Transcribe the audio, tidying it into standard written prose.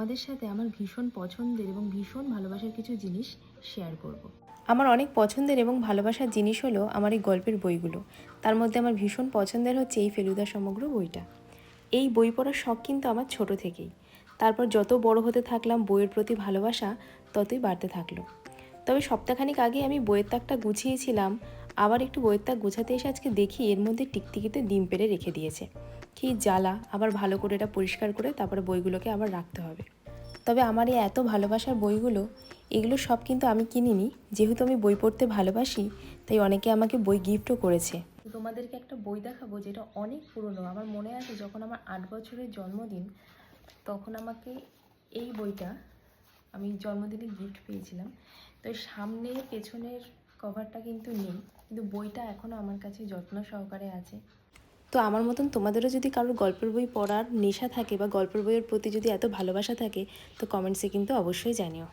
আমাদের সাথে আমার ভীষণ পছন্দের এবং ভীষণ ভালোবাসার কিছু জিনিস শেয়ার করব। আমার অনেক পছন্দের এবং ভালোবাসার জিনিস হলো আমার এই গল্পের বইগুলো। তার মধ্যে আমার ভীষণ পছন্দের হচ্ছে এই ফেলুদা সমগ্র বইটা। এই বই পড়ার শখ কিন্তু আমার ছোট থেকেই। তারপর যত বড় হতে থাকলাম বইয়ের প্রতি ভালোবাসা ততই বাড়তে থাকলো। তবে সপ্তাহখানিক আগে আমি বইয়ের তাকটা গুছিয়েছিলাম, আবার একটু বইয়ের তাক গোছাতে এসে আজকে দেখি এর মধ্যে টিকটিকিতে ডিম পেড়ে রেখে দিয়েছে। কী জ্বালা, আবার ভালো করে এটা পরিষ্কার করে তারপরে বইগুলোকে আবার রাখতে হবে। তবে আমার এই এত ভালোবাসার বইগুলো, এগুলো সব কিন্তু আমি কিনিনি। যেহেতু আমি বই পড়তে ভালোবাসি, তাই অনেকে আমাকে বই গিফটও করেছে। তো তোমাদেরকে একটা বই দেখাবো যেটা অনেক পুরনো। আমার মনে আছে যখন আমার 8 বছরের জন্মদিন, তখন আমাকে এই বইটা আমি জন্মদিনে গিফট পেয়েছিলাম। তো এর সামনে পেছনের কভারটা কিন্তু নেই, কিন্তু বইটা এখনও আমার কাছে যত্ন সহকারে আছে। তো আমার মতন তোমাদেরও যদি কারোর গল্পের বই পড়ার নেশা থাকে বা গল্পের বইয়ের প্রতি যদি এত ভালোবাসা থাকে, তো কমেন্টসে কিন্তু অবশ্যই জানিও।